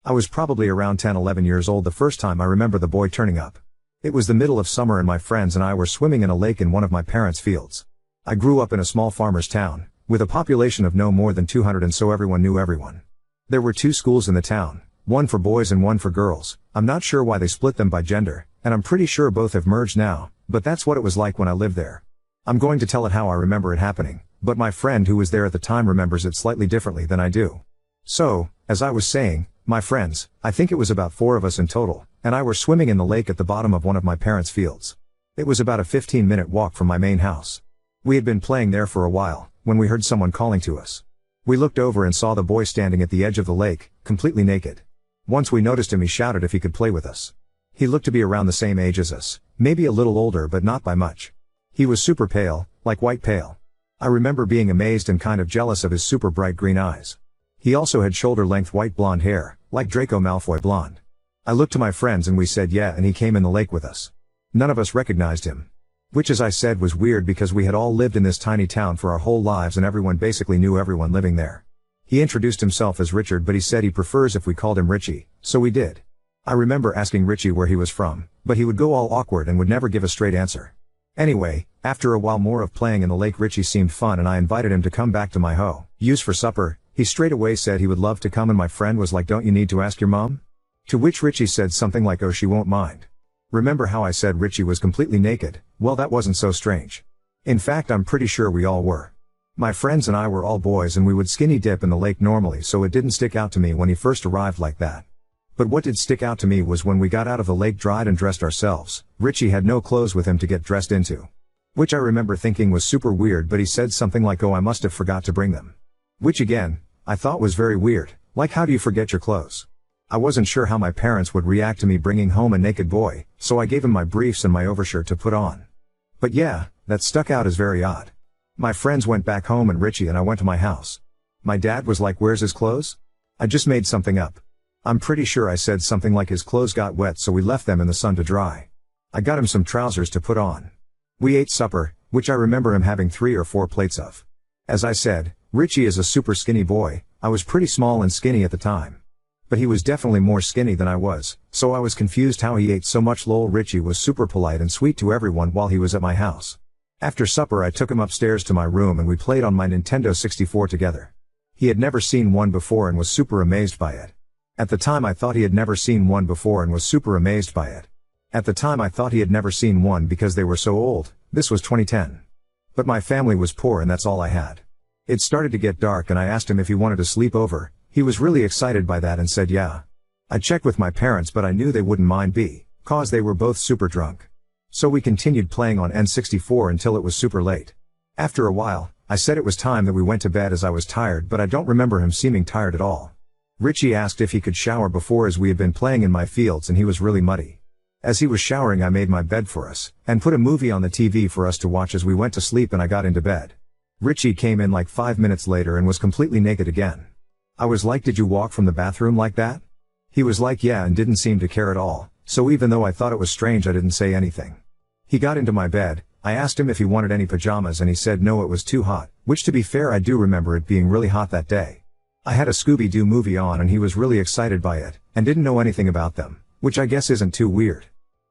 I was probably around 10-11 years old the first time I remember the boy turning up. It was the middle of summer and my friends and I were swimming in a lake in one of my parents' fields. I grew up in a small farmer's town, with a population of no more than 200 and so everyone knew everyone. There were 2 schools in the town, one for boys and one for girls. I'm not sure why they split them by gender, and I'm pretty sure both have merged now, but that's what it was like when I lived there. I'm going to tell it how I remember it happening, but my friend who was there at the time remembers it slightly differently than I do. So, as I was saying, my friends, I think it was about 4 of us in total, and I were swimming in the lake at the bottom of one of my parents' fields. It was about a 15-minute walk from my main house. We had been playing there for a while, when we heard someone calling to us. We looked over and saw the boy standing at the edge of the lake, completely naked. Once we noticed him, he shouted if he could play with us. He looked to be around the same age as us, maybe a little older but not by much. He was super pale, like white pale. I remember being amazed and kind of jealous of his super bright green eyes. He also had shoulder-length white blonde hair, like Draco Malfoy blonde. I looked to my friends and we said yeah, and he came in the lake with us. None of us recognized him. Which, as I said, was weird because we had all lived in this tiny town for our whole lives and everyone basically knew everyone living there. He introduced himself as Richard, but he said he prefers if we called him Richie, so we did. I remember asking Richie where he was from, but he would go all awkward and would never give a straight answer. Anyway, after a while more of playing in the lake, Richie seemed fun and I invited him to come back to my house for supper. He straight away said he would love to come and my friend was like, "Don't you need to ask your mom?" To which Richie said something like, "Oh, she won't mind." Remember how I said Richie was completely naked? Well, that wasn't so strange. In fact, I'm pretty sure we all were. My friends and I were all boys and we would skinny dip in the lake normally, so it didn't stick out to me when he first arrived like that. But what did stick out to me was when we got out of the lake, dried and dressed ourselves, Richie had no clothes with him to get dressed into. Which I remember thinking was super weird, but he said something like, "Oh, I must have forgot to bring them." Which again, I thought was very weird, like how do you forget your clothes? I wasn't sure how my parents would react to me bringing home a naked boy, so I gave him my briefs and my overshirt to put on. But yeah, that stuck out as very odd. My friends went back home and Richie and I went to my house. My dad was like, "Where's his clothes?" I just made something up. I'm pretty sure I said something like his clothes got wet so we left them in the sun to dry. I got him some trousers to put on. We ate supper, which I remember him having 3 or 4 plates of. As I said, Richie is a super skinny boy. I was pretty small and skinny at the time. But he was definitely more skinny than I was, so I was confused how he ate so much. Lol. Richie was super polite and sweet to everyone while he was at my house. After supper I took him upstairs to my room and we played on my Nintendo 64 together. He had never seen one before and was super amazed by it. At the time I thought he had never seen one before and was super amazed by it. At the time I thought he had never seen one because they were so old. This was 2010. But my family was poor and that's all I had. It started to get dark and I asked him if he wanted to sleep over. He was really excited by that and said yeah. I checked with my parents but I knew they wouldn't mind because they were both super drunk. So we continued playing on N64 until it was super late. After a while, I said it was time that we went to bed as I was tired, but I don't remember him seeming tired at all. Richie asked if he could shower before as we had been playing in my fields and he was really muddy. As he was showering I made my bed for us, and put a movie on the TV for us to watch as we went to sleep and I got into bed. Richie came in like 5 minutes later and was completely naked again. I was like, "Did you walk from the bathroom like that?" He was like yeah and didn't seem to care at all, so even though I thought it was strange I didn't say anything. He got into my bed, I asked him if he wanted any pajamas and he said no, it was too hot, which to be fair I do remember it being really hot that day. I had a Scooby-Doo movie on and he was really excited by it, and didn't know anything about them, which I guess isn't too weird.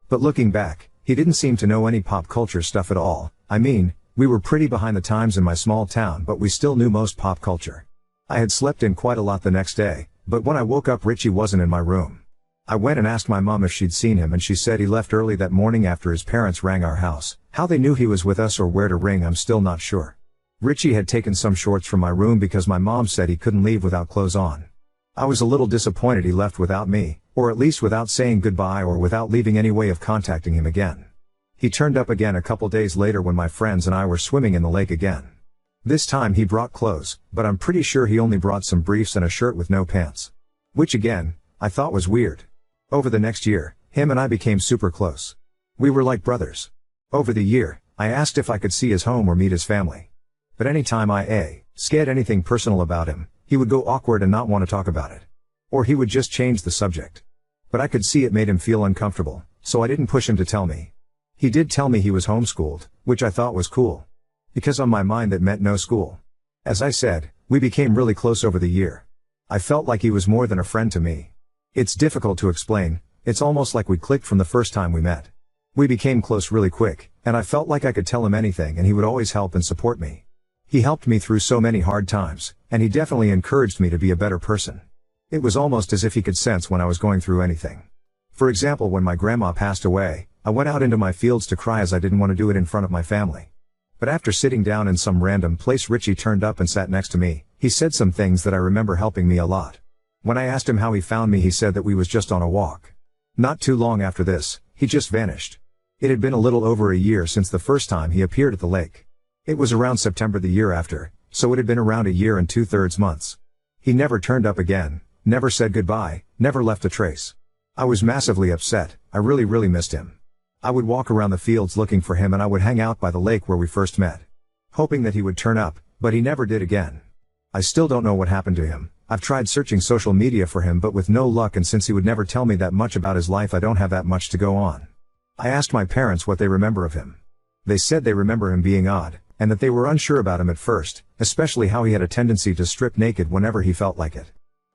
But looking back, he didn't seem to know any pop culture stuff at all. I mean, we were pretty behind the times in my small town but we still knew most pop culture. I had slept in quite a lot the next day, but when I woke up Richie wasn't in my room. I went and asked my mom if she'd seen him and she said he left early that morning after his parents rang our house. How they knew he was with us or where to ring I'm still not sure. Richie had taken some shorts from my room because my mom said he couldn't leave without clothes on. I was a little disappointed he left without me, or at least without saying goodbye or without leaving any way of contacting him again. He turned up again a couple days later when my friends and I were swimming in the lake again. This time he brought clothes, but I'm pretty sure he only brought some briefs and a shirt with no pants. Which again, I thought was weird. Over the next year, him and I became super close. We were like brothers. Over the year, I asked if I could see his home or meet his family. But anytime I said anything personal about him, he would go awkward and not want to talk about it. Or he would just change the subject. But I could see it made him feel uncomfortable, so I didn't push him to tell me. He did tell me he was homeschooled, which I thought was cool. Because on my mind that meant no school. As I said, we became really close over the year. I felt like he was more than a friend to me. It's difficult to explain, it's almost like we clicked from the first time we met. We became close really quick, and I felt like I could tell him anything and he would always help and support me. He helped me through so many hard times, and he definitely encouraged me to be a better person. It was almost as if he could sense when I was going through anything. For example, when my grandma passed away, I went out into my fields to cry as I didn't want to do it in front of my family. But after sitting down in some random place, Richie turned up and sat next to me. He said some things that I remember helping me a lot. When I asked him how he found me, he said that we was just on a walk. Not too long after this, he just vanished. It had been a little over a year since the first time he appeared at the lake. It was around September the year after, so it had been around a year and 2/3 months. He never turned up again, never said goodbye, never left a trace. I was massively upset. I really missed him. I would walk around the fields looking for him, and I would hang out by the lake where we first met, hoping that he would turn up, but he never did again. I still don't know what happened to him. I've tried searching social media for him but with no luck, and since he would never tell me that much about his life, I don't have that much to go on. I asked my parents what they remember of him. They said they remember him being odd, and that they were unsure about him at first, especially how he had a tendency to strip naked whenever he felt like it.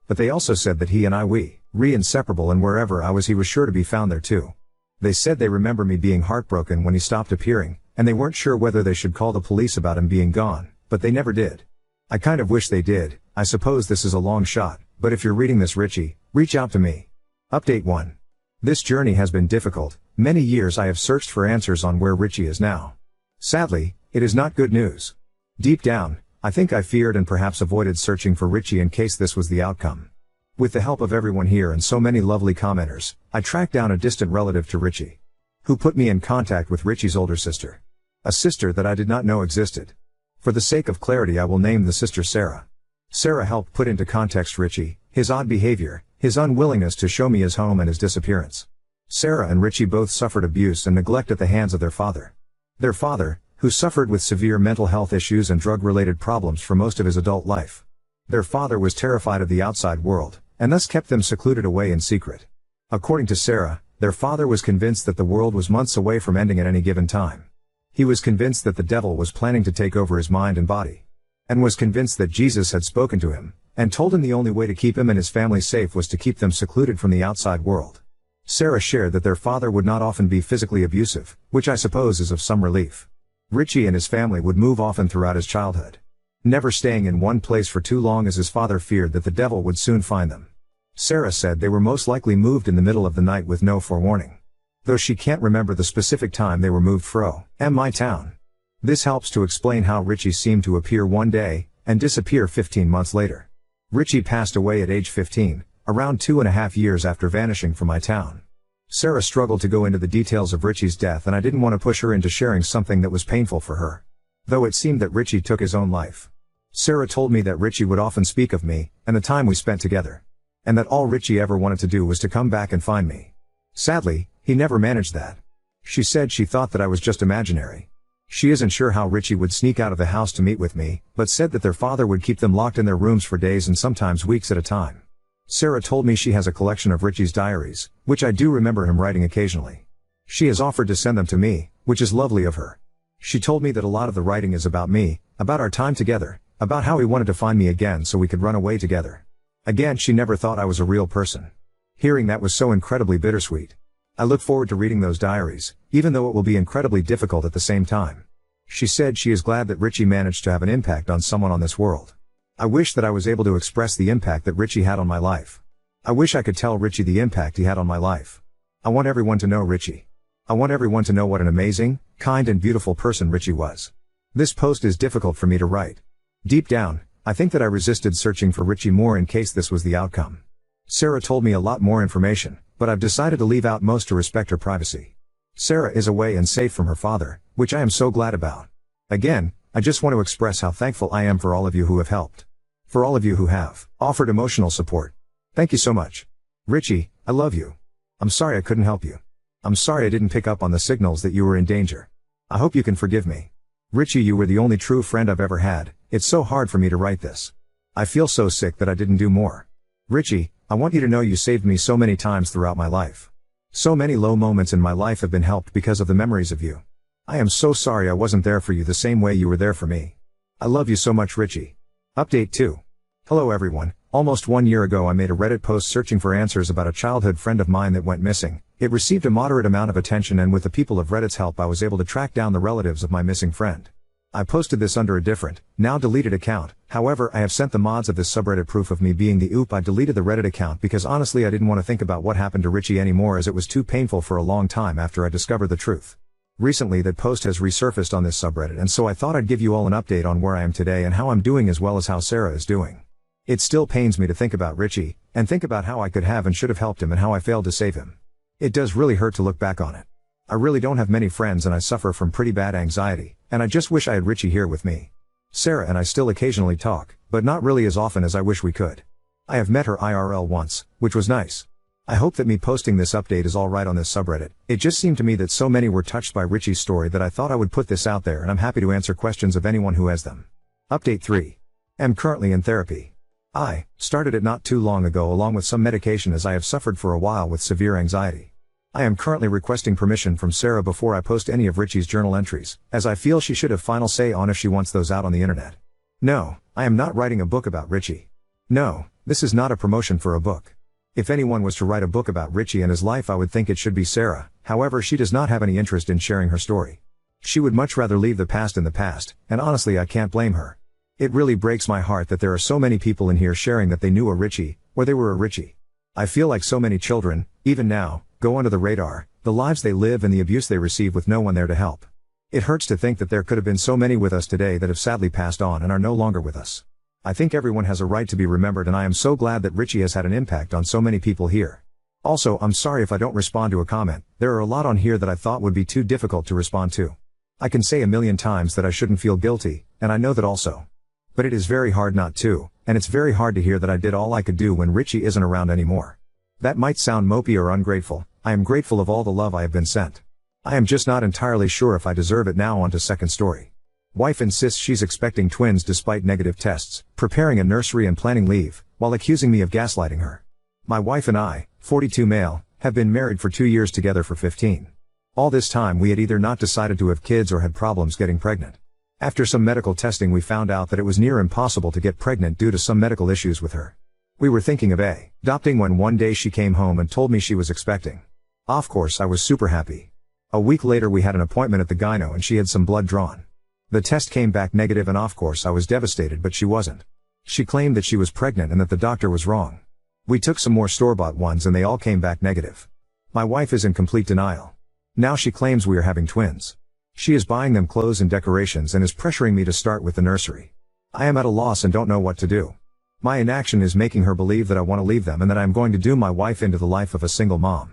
But they also said that he and I were inseparable, and wherever I was he was sure to be found there too. They said they remember me being heartbroken when he stopped appearing, and they weren't sure whether they should call the police about him being gone, but they never did. I kind of wish they did. I suppose this is a long shot, but if you're reading this, Richie, reach out to me. Update 1. This journey has been difficult. Many years I have searched for answers on where Richie is now. Sadly, it is not good news. Deep down, I think I feared and perhaps avoided searching for Richie in case this was the outcome. With the help of everyone here and so many lovely commenters, I tracked down a distant relative to Richie, who put me in contact with Richie's older sister. A sister that I did not know existed. For the sake of clarity, I will name the sister Sarah. Sarah helped put into context Richie, his odd behavior, his unwillingness to show me his home, and his disappearance. Sarah and Richie both suffered abuse and neglect at the hands of their father. Their father, who suffered with severe mental health issues and drug-related problems for most of his adult life. Their father was terrified of the outside world, and thus kept them secluded away in secret. According to Sarah, their father was convinced that the world was months away from ending at any given time. He was convinced that the devil was planning to take over his mind and body. And was convinced that Jesus had spoken to him, and told him the only way to keep him and his family safe was to keep them secluded from the outside world. Sarah shared that their father would not often be physically abusive, which I suppose is of some relief. Richie and his family would move often throughout his childhood, never staying in one place for too long, as his father feared that the devil would soon find them. Sarah said they were most likely moved in the middle of the night with no forewarning, though she can't remember the specific time they were moved fro my town. This helps to explain how Richie seemed to appear one day, and disappear 15 months later. Richie passed away at age 15, around 2.5 years after vanishing from my town. Sarah struggled to go into the details of Richie's death, and I didn't want to push her into sharing something that was painful for her, though it seemed that Richie took his own life. Sarah told me that Richie would often speak of me, and the time we spent together, and that all Richie ever wanted to do was to come back and find me. Sadly, he never managed that. She said she thought that I was just imaginary. She isn't sure how Richie would sneak out of the house to meet with me, but said that their father would keep them locked in their rooms for days and sometimes weeks at a time. Sarah told me she has a collection of Richie's diaries, which I do remember him writing occasionally. She has offered to send them to me, which is lovely of her. She told me that a lot of the writing is about me, about our time together, about how he wanted to find me again so we could run away together. Again, she never thought I was a real person. Hearing that was so incredibly bittersweet. I look forward to reading those diaries, even though it will be incredibly difficult at the same time. She said she is glad that Richie managed to have an impact on someone on this world. I wish that I was able to express the impact that Richie had on my life. I wish I could tell Richie the impact he had on my life. I want everyone to know Richie. I want everyone to know what an amazing, kind and beautiful person Richie was. This post is difficult for me to write. Deep down, I think that I resisted searching for Richie more in case this was the outcome. Sarah told me a lot more information, but I've decided to leave out most to respect her privacy. Sarah is away and safe from her father, which I am so glad about. Again, I just want to express how thankful I am for all of you who have helped. For all of you who have offered emotional support. Thank you so much. Richie, I love you. I'm sorry I couldn't help you. I'm sorry I didn't pick up on the signals that you were in danger. I hope you can forgive me. Richie, you were the only true friend I've ever had. It's so hard for me to write this. I feel so sick that I didn't do more. Richie, I want you to know you saved me so many times throughout my life. So many low moments in my life have been helped because of the memories of you. I am so sorry I wasn't there for you the same way you were there for me. I love you so much, Richie. Update 2. Hello everyone, Almost 1 year ago I made a Reddit post searching for answers about a childhood friend of mine that went missing. It received a moderate amount of attention, and with the people of Reddit's help I was able to track down the relatives of my missing friend. I posted this under a different, now deleted account. However, I have sent the mods of this subreddit proof of me being the oop. I deleted the Reddit account because honestly I didn't want to think about what happened to Richie anymore, as it was too painful for a long time after I discovered the truth. Recently that post has resurfaced on this subreddit, and so I thought I'd give you all an update on where I am today and how I'm doing, as well as how Sarah is doing. It still pains me to think about Richie, and think about how I could have and should have helped him and how I failed to save him. It does really hurt to look back on it. I really don't have many friends and I suffer from pretty bad anxiety, and I just wish I had Richie here with me. Sarah and I still occasionally talk, but not really as often as I wish we could. I have met her IRL once, which was nice. I hope that me posting this update is alright on this subreddit. It just seemed to me that so many were touched by Richie's story that I thought I would put this out there, and I'm happy to answer questions of anyone who has them. Update 3. Am currently in therapy. I started it not too long ago along with some medication, as I have suffered for a while with severe anxiety. I am currently requesting permission from Sarah before I post any of Richie's journal entries, as I feel she should have final say on if she wants those out on the internet. No, I am not writing a book about Richie. No, this is not a promotion for a book. If anyone was to write a book about Richie and his life, I would think it should be Sarah. However, she does not have any interest in sharing her story. She would much rather leave the past in the past, and honestly I can't blame her. It really breaks my heart that there are so many people in here sharing that they knew a Richie, or they were a Richie. I feel like so many children, even now, go under the radar, the lives they live and the abuse they receive with no one there to help. It hurts to think that there could have been so many with us today that have sadly passed on and are no longer with us. I think everyone has a right to be remembered, and I am so glad that Richie has had an impact on so many people here. Also, I'm sorry if I don't respond to a comment. There are a lot on here that I thought would be too difficult to respond to. I can say a million times that I shouldn't feel guilty, and I know that also. But it is very hard not to, and it's very hard to hear that I did all I could do when Richie isn't around anymore. That might sound mopey or ungrateful. I am grateful of all the love I have been sent. I am just not entirely sure if I deserve it. Now on to second story. Wife insists she's expecting twins despite negative tests, preparing a nursery and planning leave, while accusing me of gaslighting her. My wife and I, 42 male, have been married for 2 years, together for 15. All this time we had either not decided to have kids or had problems getting pregnant. After some medical testing we found out that it was near impossible to get pregnant due to some medical issues with her. We were thinking of adopting when one day she came home and told me she was expecting. Of course I was super happy. A week later we had an appointment at the gyno and she had some blood drawn. The test came back negative and of course I was devastated, but she wasn't. She claimed that she was pregnant and that the doctor was wrong. We took some more store-bought ones and they all came back negative. My wife is in complete denial. Now she claims we are having twins. She is buying them clothes and decorations and is pressuring me to start with the nursery. I am at a loss and don't know what to do. My inaction is making her believe that I want to leave them and that I am going to doom my wife into the life of a single mom.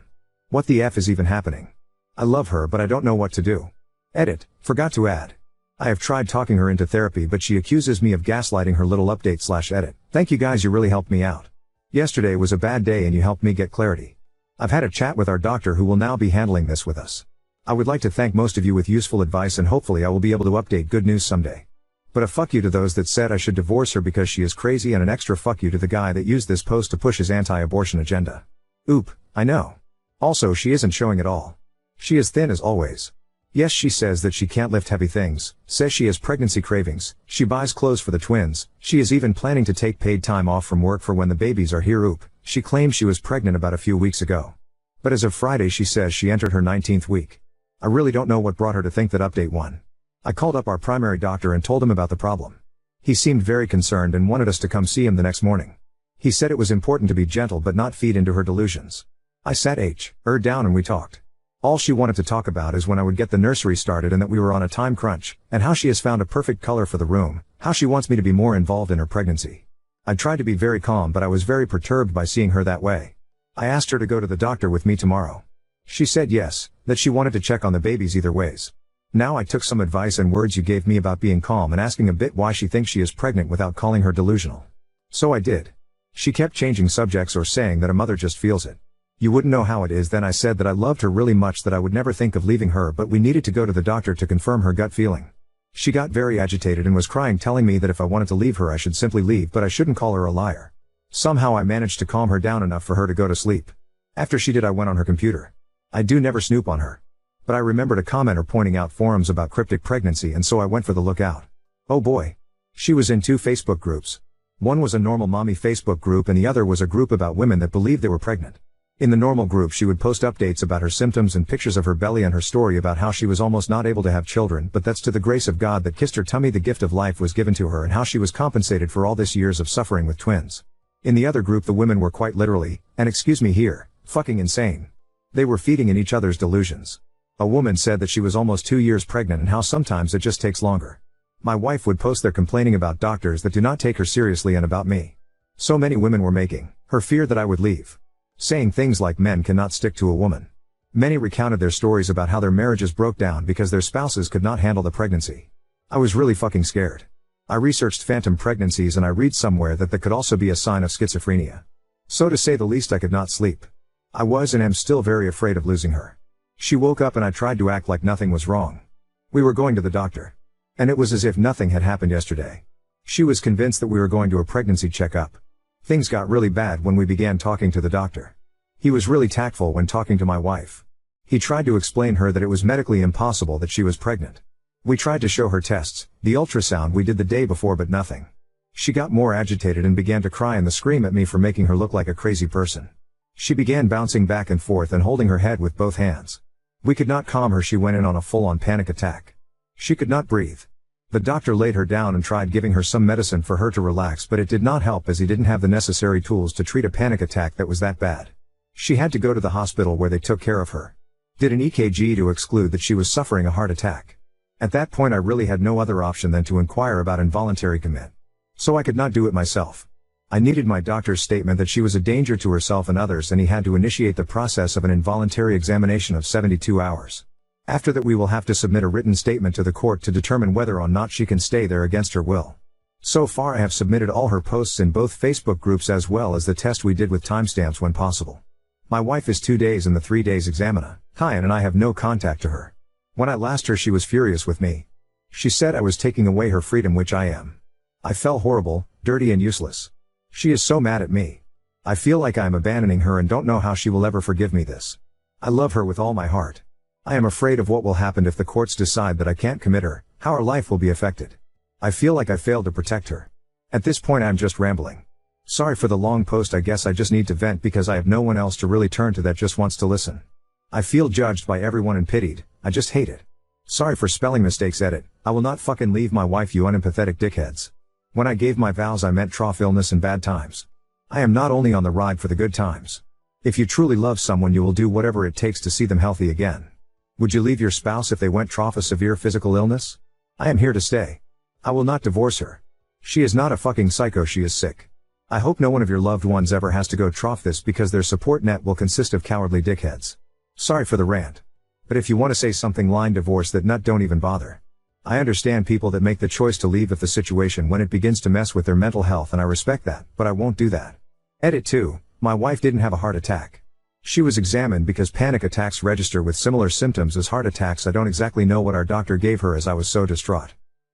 What the F is even happening? I love her, but I don't know what to do. Edit, forgot to add. I have tried talking her into therapy, but she accuses me of gaslighting her. Little update / edit. Thank you guys, you really helped me out. Yesterday was a bad day and you helped me get clarity. I've had a chat with our doctor who will now be handling this with us. I would like to thank most of you with useful advice, and hopefully I will be able to update good news someday. But a fuck you to those that said I should divorce her because she is crazy, and an extra fuck you to the guy that used this post to push his anti-abortion agenda. Oop, I know. Also, she isn't showing at all. She is thin as always. Yes, she says that she can't lift heavy things, says she has pregnancy cravings, she buys clothes for the twins, she is even planning to take paid time off from work for when the babies are here. Oop, she claims she was pregnant about a few weeks ago. But as of Friday she says she entered her 19th week. I really don't know what brought her to think that. Update 1. I called up our primary doctor and told him about the problem. He seemed very concerned and wanted us to come see him the next morning. He said it was important to be gentle but not feed into her delusions. I sat her down and we talked. All she wanted to talk about is when I would get the nursery started and that we were on a time crunch, and how she has found a perfect color for the room, how she wants me to be more involved in her pregnancy. I tried to be very calm, but I was very perturbed by seeing her that way. I asked her to go to the doctor with me tomorrow. She said yes, that she wanted to check on the babies either ways. Now I took some advice and words you gave me about being calm and asking a bit why she thinks she is pregnant without calling her delusional. So I did. She kept changing subjects or saying that a mother just feels it. You wouldn't know how it is. Then I said that I loved her really much, that I would never think of leaving her, but we needed to go to the doctor to confirm her gut feeling. She got very agitated and was crying, telling me that if I wanted to leave her I should simply leave, but I shouldn't call her a liar. Somehow I managed to calm her down enough for her to go to sleep. After she did, I went on her computer. I do never snoop on her. But I remembered a commenter pointing out forums about cryptic pregnancy, and so I went for the lookout. Oh boy. She was in 2 Facebook groups. One was a normal mommy Facebook group and the other was a group about women that believed they were pregnant. In the normal group she would post updates about her symptoms and pictures of her belly and her story about how she was almost not able to have children, but that's to the grace of God that kissed her tummy, the gift of life was given to her, and how she was compensated for all this years of suffering with twins. In the other group the women were quite literally, and excuse me here, fucking insane. They were feeding in each other's delusions. A woman said that she was almost 2 years pregnant and how sometimes it just takes longer. My wife would post there complaining about doctors that do not take her seriously and about me. So many women were making her fear that I would leave. Saying things like men cannot stick to a woman. Many recounted their stories about how their marriages broke down because their spouses could not handle the pregnancy. I was really fucking scared. I researched phantom pregnancies and I read somewhere that could also be a sign of schizophrenia. So to say the least I could not sleep. I was and am still very afraid of losing her. She woke up and I tried to act like nothing was wrong. We were going to the doctor. And it was as if nothing had happened yesterday. She was convinced that we were going to a pregnancy checkup. Things got really bad when we began talking to the doctor. He was really tactful when talking to my wife. He tried to explain her that it was medically impossible that she was pregnant. We tried to show her tests, the ultrasound we did the day before, but nothing. She got more agitated and began to cry and scream at me for making her look like a crazy person. She began bouncing back and forth and holding her head with both hands. We could not calm her. She went in on a full-on panic attack. She could not breathe. The doctor laid her down and tried giving her some medicine for her to relax, but it did not help as he didn't have the necessary tools to treat a panic attack that was that bad. She had to go to the hospital where they took care of her. Did an EKG to exclude that she was suffering a heart attack. At that point I really had no other option than to inquire about involuntary commit. So I could not do it myself. I needed my doctor's statement that she was a danger to herself and others, and he had to initiate the process of an involuntary examination of 72 hours. After that we will have to submit a written statement to the court to determine whether or not she can stay there against her will. So far I have submitted all her posts in both Facebook groups as well as the test we did with timestamps when possible. My wife is 2 days in the 3 days examina, and I have no contact to her. When I last her she was furious with me. She said I was taking away her freedom, which I am. I felt horrible, dirty and useless. She is so mad at me. I feel like I am abandoning her and don't know how she will ever forgive me this. I love her with all my heart. I am afraid of what will happen if the courts decide that I can't commit her, how our life will be affected. I feel like I failed to protect her. At this point I'm just rambling. Sorry for the long post. I guess I just need to vent because I have no one else to really turn to that just wants to listen. I feel judged by everyone and pitied. I just hate it. Sorry for spelling mistakes. Edit. I will not fucking leave my wife, you unempathetic dickheads. When I gave my vows I meant trough illness and bad times. I am not only on the ride for the good times. If you truly love someone you will do whatever it takes to see them healthy again. Would you leave your spouse if they went trough a severe physical illness? I am here to stay. I will not divorce her. She is not a fucking psycho, she is sick. I hope no one of your loved ones ever has to go trough this because their support net will consist of cowardly dickheads. Sorry for the rant. But if you want to say something line divorce that nut, don't even bother. I understand people that make the choice to leave if the situation when it begins to mess with their mental health, and I respect that, but I won't do that. Edit 2. My wife didn't have a heart attack. She was examined because panic attacks register with similar symptoms as heart attacks. I don't exactly know what our doctor gave her as I was so distraught.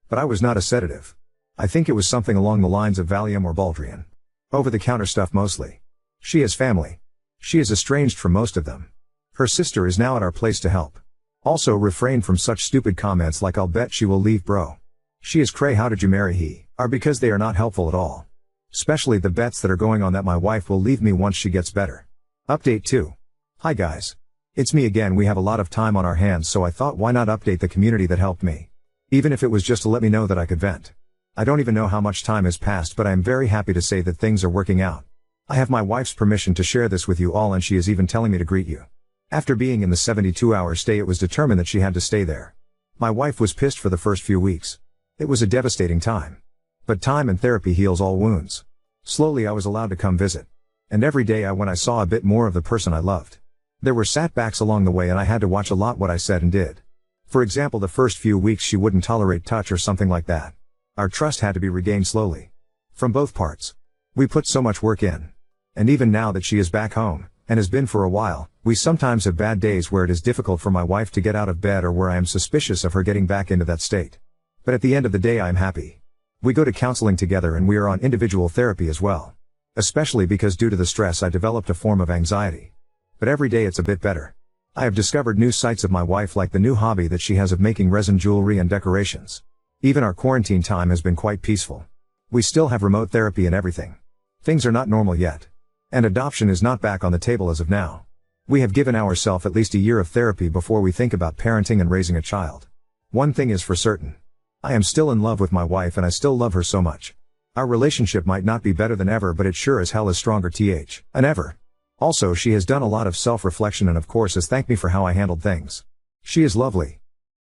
But I was not a sedative. I think it was something along the lines of Valium or Baldrian. Over-the-counter stuff mostly. She has family. She is estranged from most of them. Her sister is now at our place to help. Also refrain from such stupid comments like I'll bet she will leave bro. She is cray, how did you marry he, are because they are not helpful at all. Especially the bets that are going on that my wife will leave me once she gets better. Update 2. Hi guys. It's me again. We have a lot of time on our hands, so I thought why not update the community that helped me. Even if it was just to let me know that I could vent. I don't even know how much time has passed, but I am very happy to say that things are working out. I have my wife's permission to share this with you all, and she is even telling me to greet you. After being in the 72-hour stay, it was determined that she had to stay there. My wife was pissed for the first few weeks. It was a devastating time. But time and therapy heals all wounds. Slowly I was allowed to come visit. And every day I went I saw a bit more of the person I loved. There were setbacks along the way and I had to watch a lot what I said and did. For example, the first few weeks she wouldn't tolerate touch or something like that. Our trust had to be regained slowly. From both parts. We put so much work in. And even now that she is back home, and has been for a while, we sometimes have bad days where it is difficult for my wife to get out of bed or where I am suspicious of her getting back into that state. But at the end of the day I am happy. We go to counseling together and we are on individual therapy as well. Especially because due to the stress I developed a form of anxiety. But every day it's a bit better. I have discovered new sides of my wife, like the new hobby that she has of making resin jewelry and decorations. Even our quarantine time has been quite peaceful. We still have remote therapy and everything. Things are not normal yet. And adoption is not back on the table as of now. We have given ourselves at least a year of therapy before we think about parenting and raising a child. One thing is for certain. I am still in love with my wife and I still love her so much. Our relationship might not be better than ever, but it sure as hell is stronger than ever. Also, she has done a lot of self-reflection and of course has thanked me for how I handled things. She is lovely.